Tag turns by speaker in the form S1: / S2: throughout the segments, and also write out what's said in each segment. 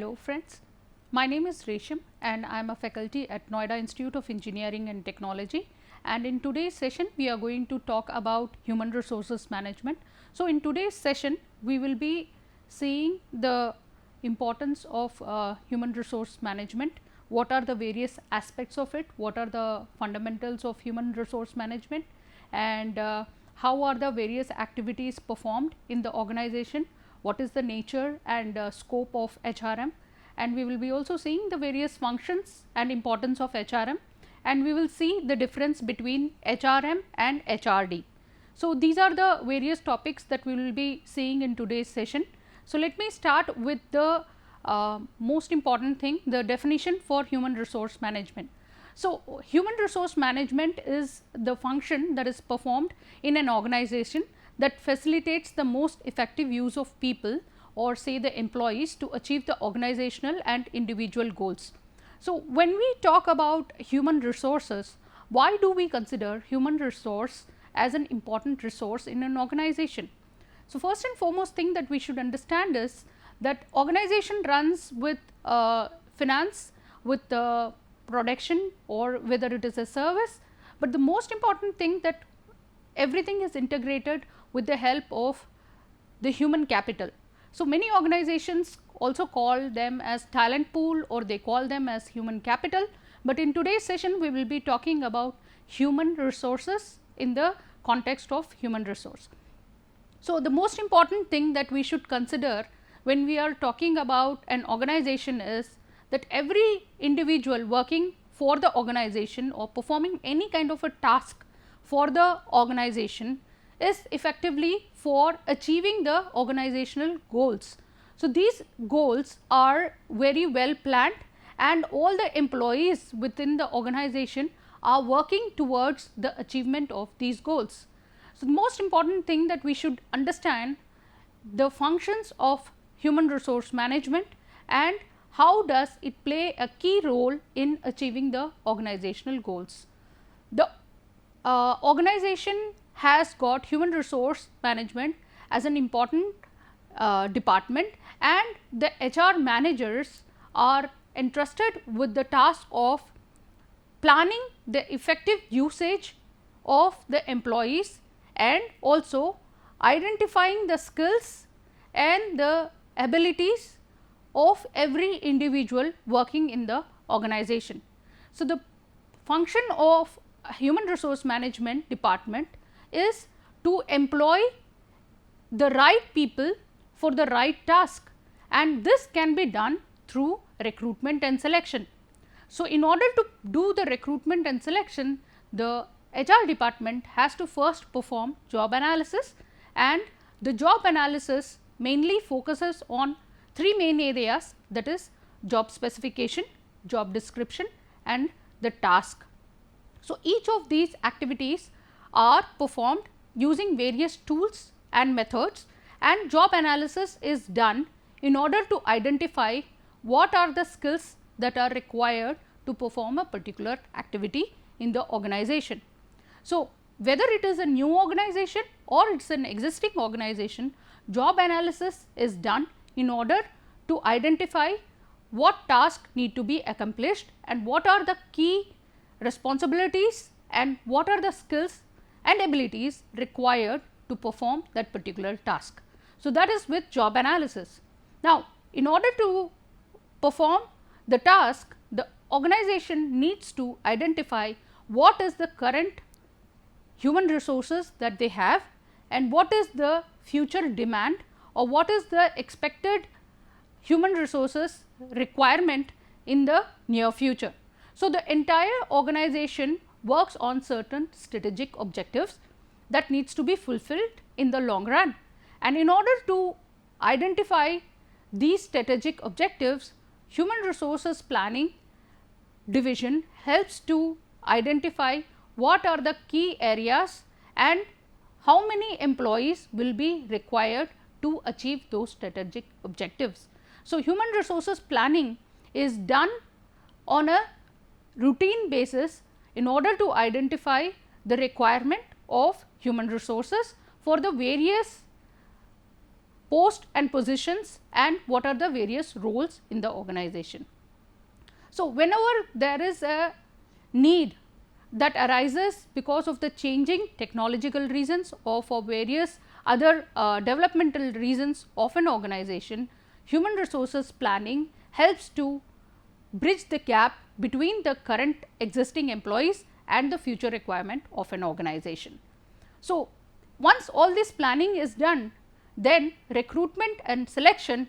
S1: Hello friends, my name is Resham and I am a faculty at Noida Institute of Engineering and Technology, and in today's session we are going to talk about human resources management. So, in today's session we will be seeing the importance of human resource management, what are the various aspects of it, what are the fundamentals of human resource management, and how are the various activities performed in the organization, what is the nature and scope of HRM, and we will be also seeing the various functions and importance of HRM, and we will see the difference between HRM and HRD. So, these are the various topics that we will be seeing in today's session. So, let me start with the most important thing, the definition for human resource management. So, human resource management is the function that is performed in an organization that facilitates the most effective use of people or say the employees to achieve the organizational and individual goals. So, when we talk about human resources, why do we consider human resource as an important resource in an organization? So, first and foremost thing that we should understand is that organization runs with finance, with production, or whether it is a service, but the most important thing that everything is integrated with the help of the human capital. So, many organizations also call them as talent pool or they call them as human capital, but in today's session we will be talking about human resources in the context of human resource. So, the most important thing that we should consider when we are talking about an organization is that every individual working for the organization or performing any kind of a task for the organization is effectively for achieving the organizational goals. So, these goals are very well planned and all the employees within the organization are working towards the achievement of these goals. So, the most important thing that we should understand the functions of human resource management and how does it play a key role in achieving the organizational goals. The organization has got human resource management as an important department, and the HR managers are entrusted with the task of planning the effective usage of the employees and also identifying the skills and the abilities of every individual working in the organization. So, the function of human resource management department is to employ the right people for the right task, and this can be done through recruitment and selection. So, in order to do the recruitment and selection, the HR department has to first perform job analysis, and the job analysis mainly focuses on three main areas, that is job specification, job description and the task. So, each of these activities are performed using various tools and methods, and job analysis is done in order to identify what are the skills that are required to perform a particular activity in the organization. So, whether it is a new organization or it is an existing organization, job analysis is done in order to identify what tasks need to be accomplished and what are the key responsibilities and what are the skills and abilities required to perform that particular task. So, that is with job analysis. Now, in order to perform the task, the organization needs to identify what is the current human resources that they have and what is the future demand or what is the expected human resources requirement in the near future. So, the entire organization works on certain strategic objectives that needs to be fulfilled in the long run, and in order to identify these strategic objectives, human resources planning division helps to identify what are the key areas and how many employees will be required to achieve those strategic objectives. So, human resources planning is done on a routine basis in order to identify the requirement of human resources for the various post and positions and what are the various roles in the organization. So, whenever there is a need that arises because of the changing technological reasons or for various other developmental reasons of an organization, human resources planning helps to bridge the gap between the current existing employees and the future requirement of an organization. So, once all this planning is done, then recruitment and selection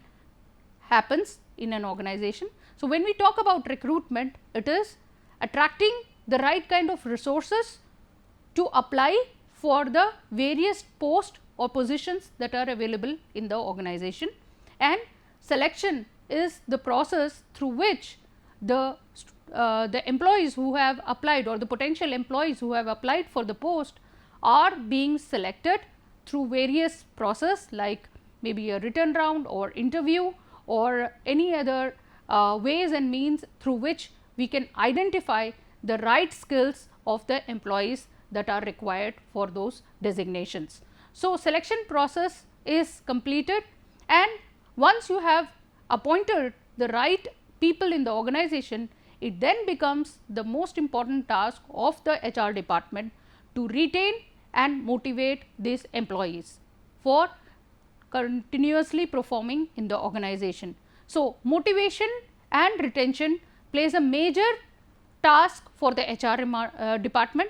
S1: happens in an organization. So, when we talk about recruitment, it is attracting the right kind of resources to apply for the various posts or positions that are available in the organization, and selection is the process through which the employees who have applied or the potential employees who have applied for the post are being selected through various process like maybe a written round or interview or any other ways and means through which we can identify the right skills of the employees that are required for those designations. So, selection process is completed, and once you have appointed the right people in the organization, it then becomes the most important task of the HR department to retain and motivate these employees for continuously performing in the organization. So, motivation and retention plays a major task for the HR department,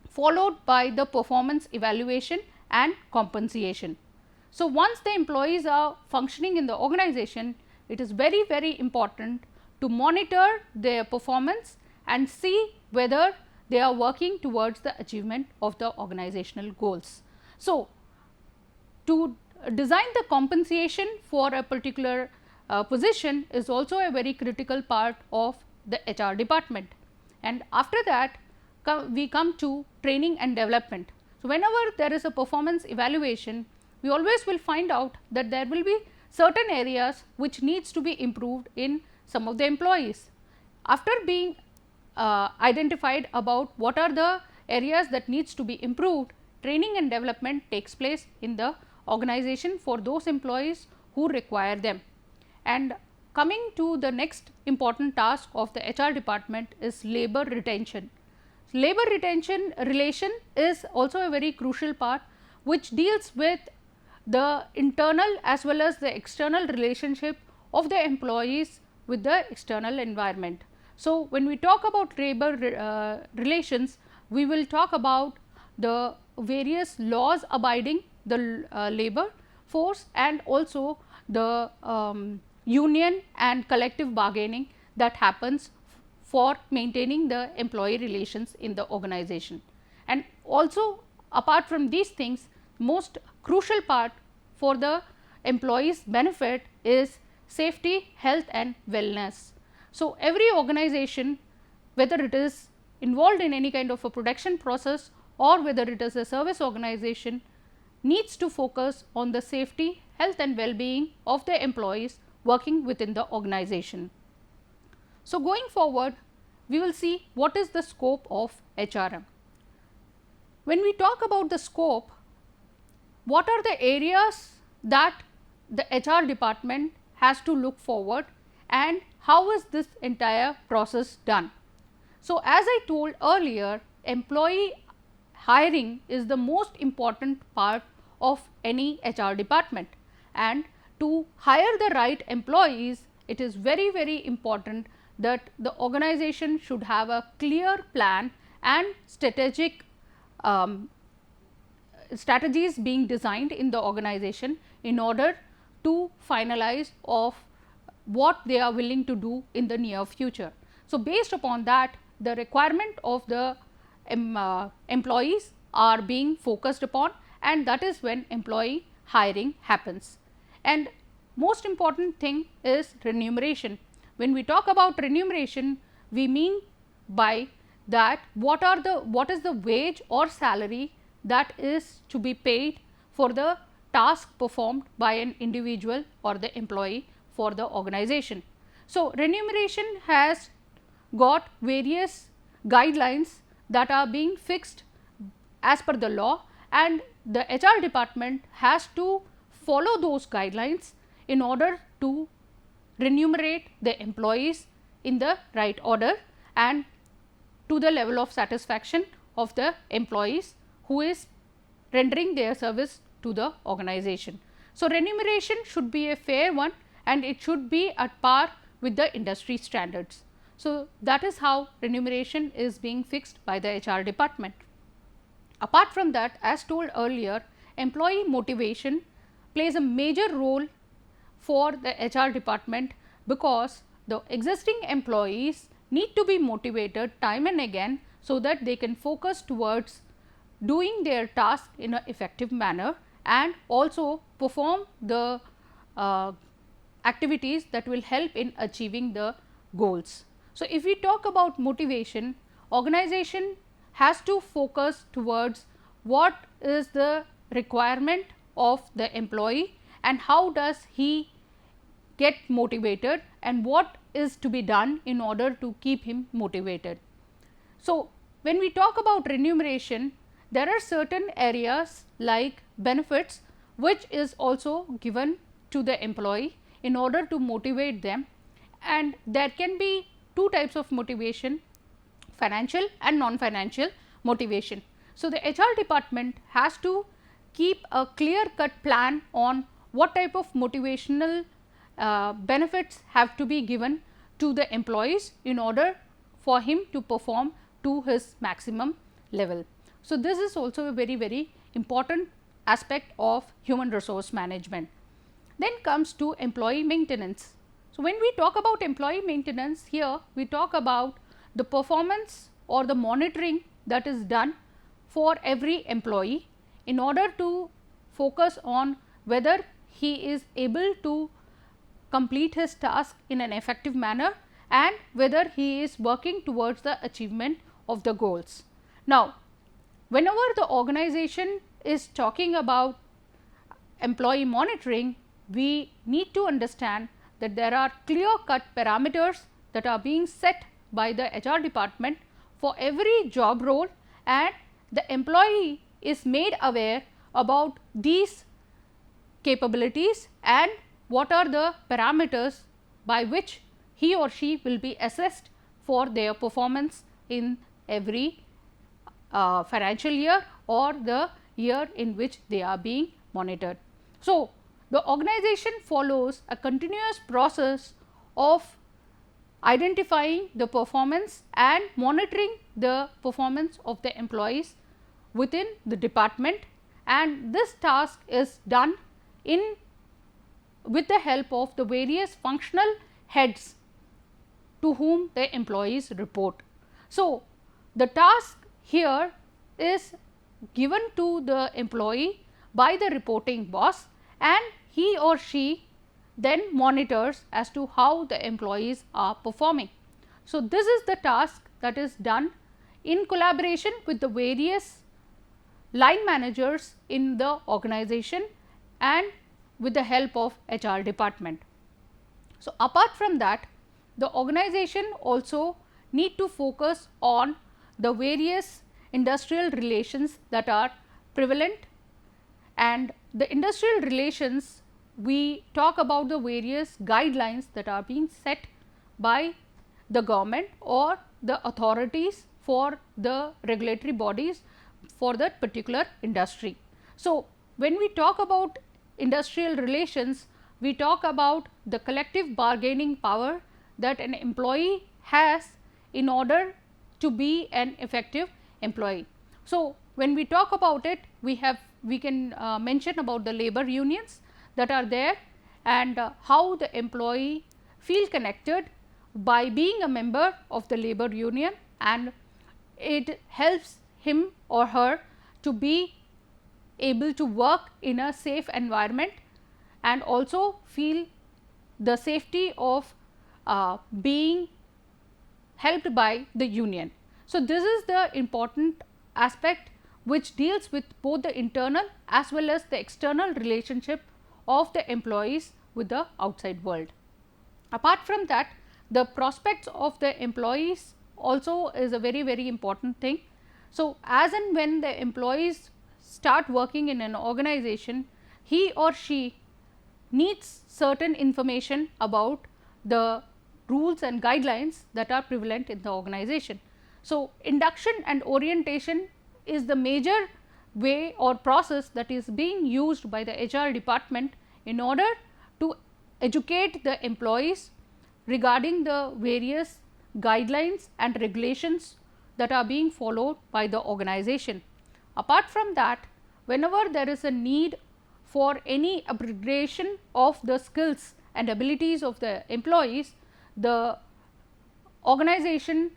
S1: followed by the performance evaluation and compensation. So, once the employees are functioning in the organization, it is very, very important to monitor their performance and see whether they are working towards the achievement of the organizational goals. So, to design the compensation for a particular position is also a very critical part of the HR department, and after that we come to training and development. So, whenever there is a performance evaluation, we always will find out that there will be certain areas which needs to be improved in some of the employees. After being identified about what are the areas that needs to be improved, training and development takes place in the organization for those employees who require them. And coming to the next important task of the HR department is labor retention. Labor retention relation is also a very crucial part which deals with the internal as well as the external relationship of the employees with the external environment. So, when we talk about labor relations, we will talk about the various laws abiding the labor force and also the union and collective bargaining that happens for maintaining the employee relations in the organization. And also apart from these things, most crucial part for the employees benefit is safety, health and wellness. So, every organization, whether it is involved in any kind of a production process or whether it is a service organization, needs to focus on the safety, health and well-being of the employees working within the organization. So, going forward, we will see what is the scope of HRM. When we talk about the scope, what are the areas that the HR department has to look forward and how is this entire process done? So, as I told earlier, employee hiring is the most important part of any HR department, and to hire the right employees, it is very, very important that the organization should have a clear plan and strategies being designed in the organization in order to finalize of what they are willing to do in the near future. So, based upon that, the requirement of the employees are being focused upon, and that is when employee hiring happens. And most important thing is remuneration. When we talk about remuneration, we mean by that what is the wage or salary that is to be paid for the task performed by an individual or the employee for the organization. So, remuneration has got various guidelines that are being fixed as per the law, and the HR department has to follow those guidelines in order to remunerate the employees in the right order and to the level of satisfaction of the employees who is rendering their service to the organization. So, remuneration should be a fair one and it should be at par with the industry standards. So, that is how remuneration is being fixed by the HR department. Apart from that, as told earlier, employee motivation plays a major role for the HR department, because the existing employees need to be motivated time and again, so that they can focus towards doing their task in an effective manner and also perform the activities that will help in achieving the goals. So, if we talk about motivation, organization has to focus towards what is the requirement of the employee and how does he get motivated and what is to be done in order to keep him motivated. So, when we talk about remuneration, there are certain areas like benefits which is also given to the employee in order to motivate them, and there can be two types of motivation, financial and non-financial motivation. So, the HR department has to keep a clear cut plan on what type of motivational benefits have to be given to the employees in order for him to perform to his maximum level. So, this is also a very important aspect of human resource management. Then comes to employee maintenance. So, when we talk about employee maintenance, here we talk about the performance or the monitoring that is done for every employee in order to focus on whether he is able to complete his task in an effective manner and whether he is working towards the achievement of the goals. Now, whenever the organization is talking about employee monitoring, we need to understand that there are clear cut parameters that are being set by the HR department for every job role, and the employee is made aware about these capabilities and what are the parameters by which he or she will be assessed for their performance in every financial year or the year in which they are being monitored. So, the organization follows a continuous process of identifying the performance and monitoring the performance of the employees within the department, and this task is done in with the help of the various functional heads to whom the employees report. So, the task here is given to the employee by the reporting boss, and he or she then monitors as to how the employees are performing. So, this is the task that is done in collaboration with the various line managers in the organization and with the help of HR department. So, apart from that, the organization also need to focus on the various industrial relations that are prevalent, and the industrial relations, we talk about the various guidelines that are being set by the government or the authorities for the regulatory bodies for that particular industry. So, when we talk about industrial relations, we talk about the collective bargaining power that an employee has in order to be an effective employee. So, when we talk about it, we can mention about the labor unions that are there, and how the employee feel connected by being a member of the labor union, and it helps him or her to be able to work in a safe environment and also feel the safety of being helped by the union. So, this is the important aspect which deals with both the internal as well as the external relationship of the employees with the outside world. Apart from that, the prospects of the employees also is a very important thing. So, as and when the employees start working in an organization, he or she needs certain information about the rules and guidelines that are prevalent in the organization. So, induction and orientation is the major way or process that is being used by the HR department in order to educate the employees regarding the various guidelines and regulations that are being followed by the organization. Apart from that, whenever there is a need for any upgradation of the skills and abilities of the employees, the organization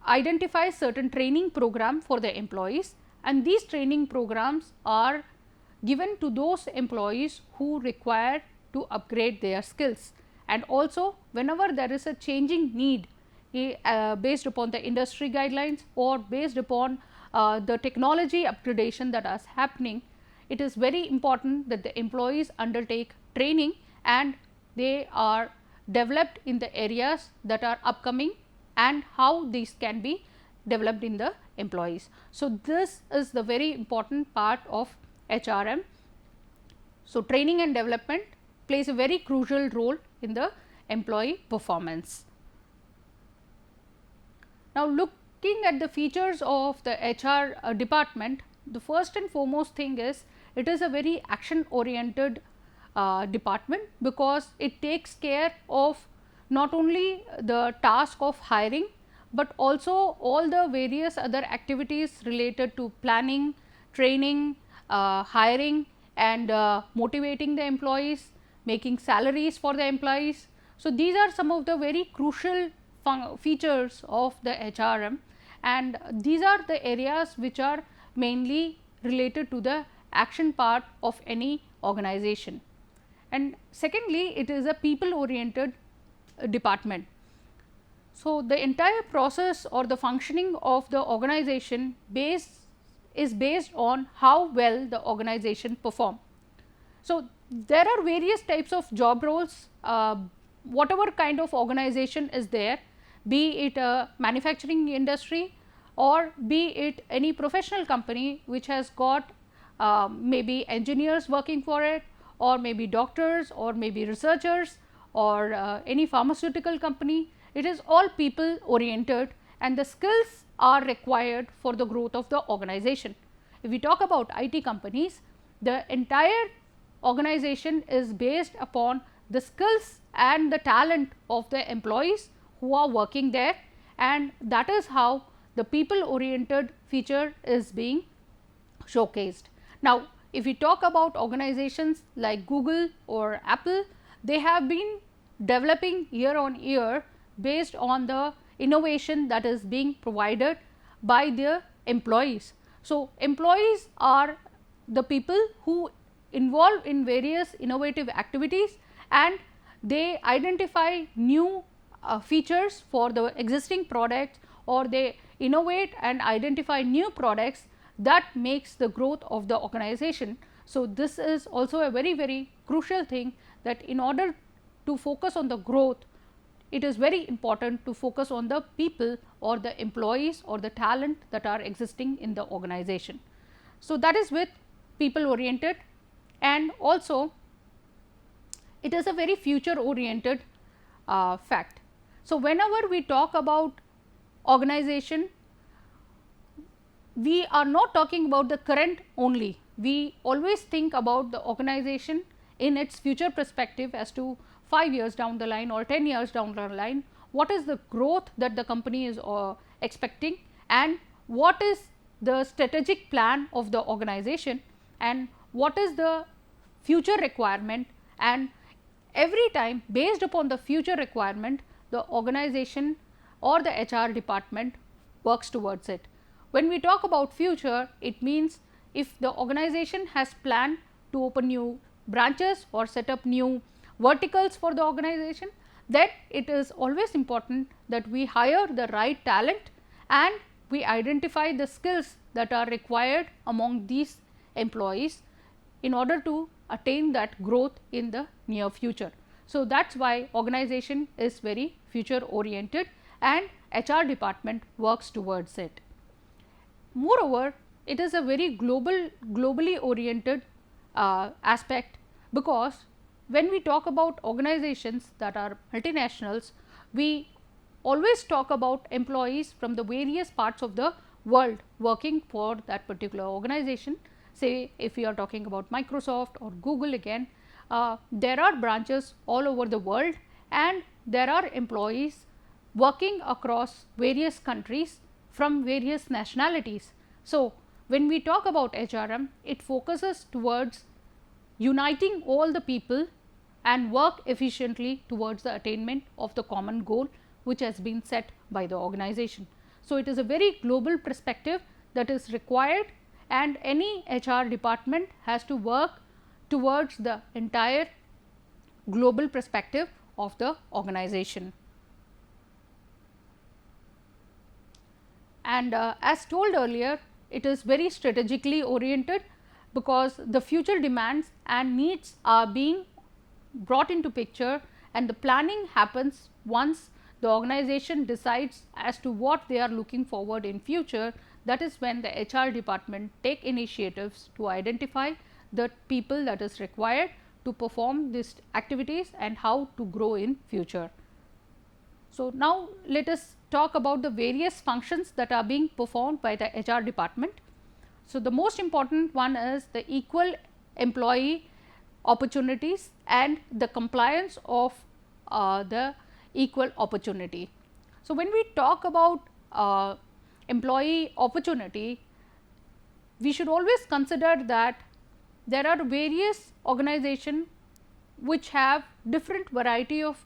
S1: identifies certain training program for the employees, and these training programs are given to those employees who require to upgrade their skills. And also whenever there is a changing need based upon the industry guidelines or based upon the technology upgradation that is happening, it is very important that the employees undertake training and they are developed in the areas that are upcoming and how these can be developed in the employees. So, this is the very important part of HRM. So, training and development plays a very crucial role in the employee performance. Now, looking at the features of the HR department, the first and foremost thing is it is a very action oriented department, because it takes care of not only the task of hiring, but also all the various other activities related to planning, training, hiring and motivating the employees, making salaries for the employees. So, these are some of the very crucial features of the HRM, and these are the areas which are mainly related to the action part of any organization. And secondly, it is a people oriented department. So, the entire process or the functioning of the organization is based on how well the organization perform. So, there are various types of job roles, whatever kind of organization is there, be it a manufacturing industry or be it any professional company which has got maybe engineers working for it, or maybe doctors, or maybe researchers, or any pharmaceutical company. It is all people oriented, and the skills are required for the growth of the organization. If we talk about IT companies, the entire organization is based upon the skills and the talent of the employees who are working there, and that is how the people oriented feature is being showcased. Now, if we talk about organizations like Google or Apple, they have been developing year on year based on the innovation that is being provided by their employees. So, employees are the people who involve in various innovative activities, and they identify new features for the existing products, or they innovate and identify new products that makes the growth of the organization. So, this is also a very crucial thing, that in order to focus on the growth, it is very important to focus on the people or the employees or the talent that are existing in the organization. So, that is with people oriented, and also it is a very future oriented fact. So, whenever we talk about organization, we are not talking about the current only. We always think about the organization in its future perspective as to 5 years down the line or 10 years down the line, what is the growth that the company is expecting, and what is the strategic plan of the organization, and what is the future requirement, and every time based upon the future requirement, the organization or the HR department works towards it. When we talk about future, it means if the organization has planned to open new branches or set up new verticals for the organization, then it is always important that we hire the right talent and we identify the skills that are required among these employees in order to attain that growth in the near future. So, that is why organization is very future oriented and HR department works towards it. Moreover, it is a very globally oriented aspect, because when we talk about organizations that are multinationals, we always talk about employees from the various parts of the world working for that particular organization. Say if we are talking about Microsoft or Google again, there are branches all over the world and there are employees working across various countries from various nationalities. So, when we talk about HRM, it focuses towards uniting all the people and work efficiently towards the attainment of the common goal which has been set by the organization. So, it is a very global perspective that is required, and any HR department has to work towards the entire global perspective of the organization. And as told earlier, it is very strategically oriented because the future demands and needs are being brought into picture, and the planning happens once the organization decides as to what they are looking forward in future. That is when the HR department take initiatives to identify the people that is required to perform these activities and how to grow in future. So, now let us talk about the various functions that are being performed by the HR department. So, the most important one is the equal employee opportunities and the compliance of the equal opportunity. So, when we talk about employee opportunity, we should always consider that there are various organizations which have different variety of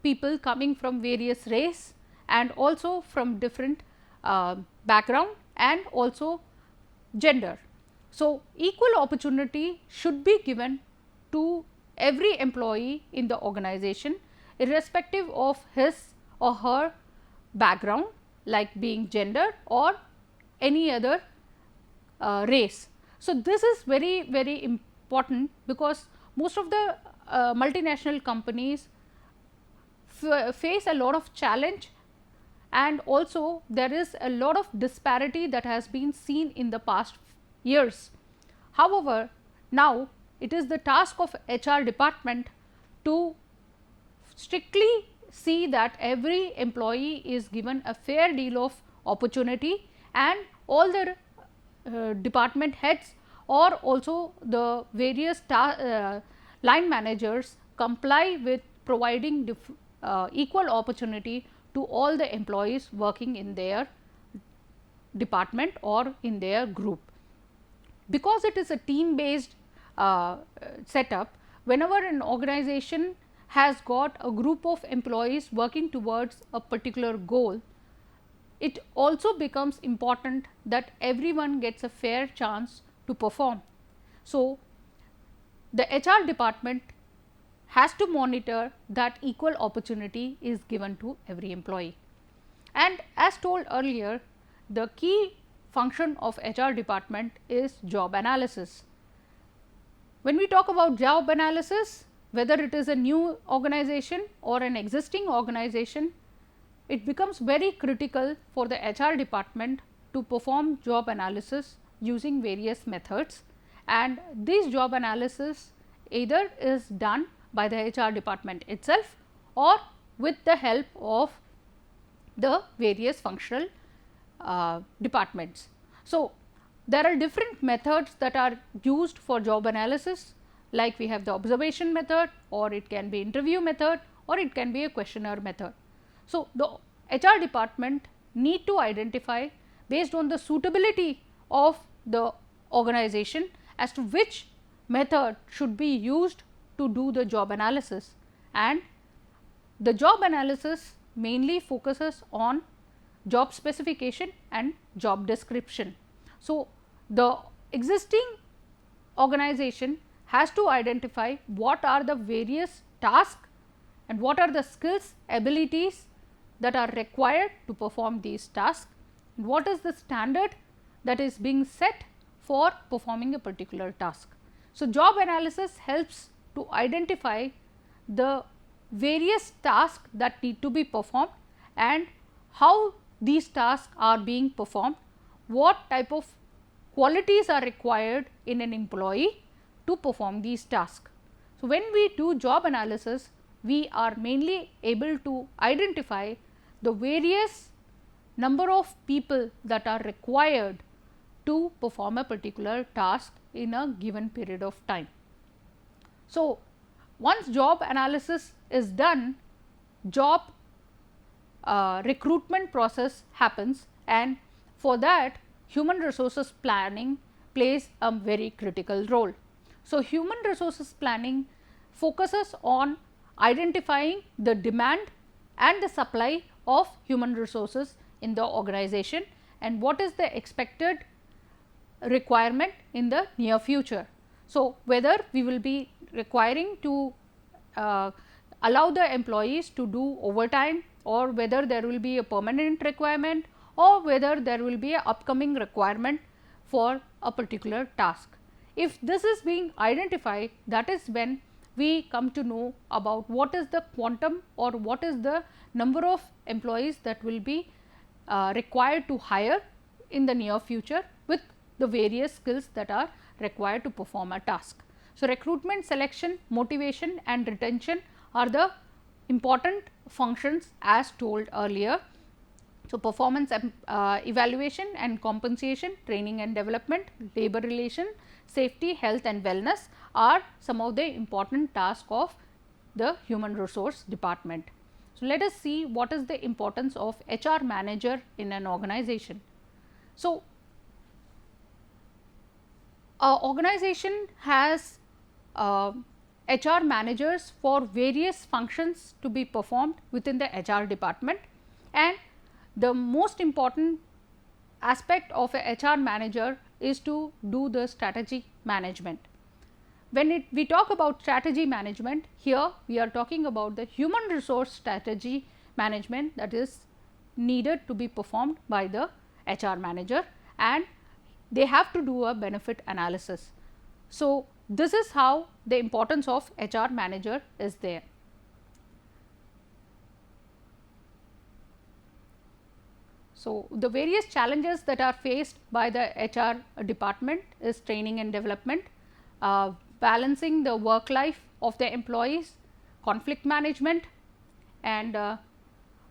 S1: people coming from various race and also from different background and also gender. So, equal opportunity should be given to every employee in the organization irrespective of his or her background, like being gender or any other race. So, this is very important because most of the multinational companies face a lot of challenge, and also there is a lot of disparity that has been seen in the past years. However, now it is the task of HR department to strictly see that every employee is given a fair deal of opportunity, and all the department heads or also the various line managers comply with providing equal opportunity to all the employees working in their department or in their group. Because it is a team based setup, whenever an organization has got a group of employees working towards a particular goal, it also becomes important that everyone gets a fair chance to perform. So, the HR department has to monitor that equal opportunity is given to every employee. And as told earlier, the key function of HR department is job analysis. When we talk about job analysis, whether it is a new organization or an existing organization, it becomes very critical for the HR department to perform job analysis using various methods, and this job analysis either is done by the HR department itself or with the help of the various functional departments. So, there are different methods that are used for job analysis, like we have the observation method, or it can be interview method, or it can be a questionnaire method. So, the HR department need to identify based on the suitability of the organization as to which method should be used to do the job analysis, and the job analysis mainly focuses on job specification and job description. So, the existing organization has to identify what are the various tasks and what are the skills, abilities that are required to perform these tasks, and what is the standard that is being set for performing a particular task. So, job analysis helps to identify the various tasks that need to be performed and how these tasks are being performed, what type of qualities are required in an employee to perform these tasks. So, when we do job analysis, we are mainly able to identify the various number of people that are required to perform a particular task in a given period of time. So, once job analysis is done, job recruitment process happens, and for that human resources planning plays a very critical role. So, human resources planning focuses on identifying the demand and the supply of human resources in the organization and what is the expected requirement in the near future. So, whether we will be requiring to allow the employees to do overtime, or whether there will be a permanent requirement, or whether there will be a upcoming requirement for a particular task. If this is being identified, that is when we come to know about what is the quantum or what is the number of employees that will be required to hire in the near future with the various skills that are required to perform a task. So, recruitment, selection, motivation and retention are the important functions as told earlier. So, performance evaluation and compensation, training and development, labor relation, safety, health and wellness are some of the important tasks of the human resource department. So, let us see what is the importance of HR manager in an organization. So, an organization has HR managers for various functions to be performed within the HR department, and the most important aspect of a HR manager is to do the strategy management. When we talk about strategy management, here we are talking about the human resource strategy management that is needed to be performed by the HR manager, and they have to do a benefit analysis. So, this is how the importance of HR manager is there. So, the various challenges that are faced by the HR department is training and development, balancing the work life of the employees, conflict management, and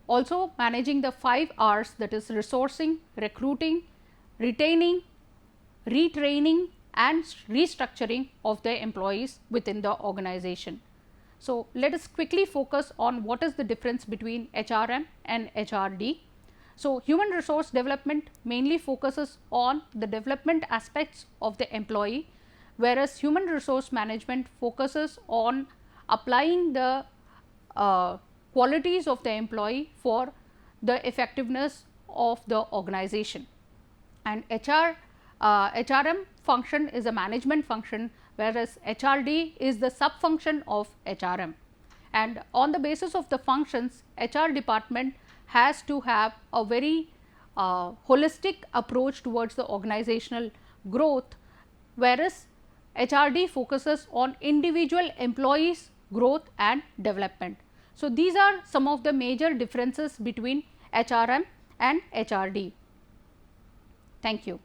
S1: also managing the 5 R's, that is resourcing, recruiting, retaining, retraining and restructuring of the employees within the organization. So, let us quickly focus on what is the difference between HRM and HRD. So, human resource development mainly focuses on the development aspects of the employee, whereas human resource management focuses on applying the qualities of the employee for the effectiveness of the organization. And HRM function is a management function, whereas HRD is the sub function of HRM. And on the basis of the functions, HR department has to have a very holistic approach towards the organizational growth, whereas HRD focuses on individual employees growth and development. So, these are some of the major differences between HRM and HRD. Thank you.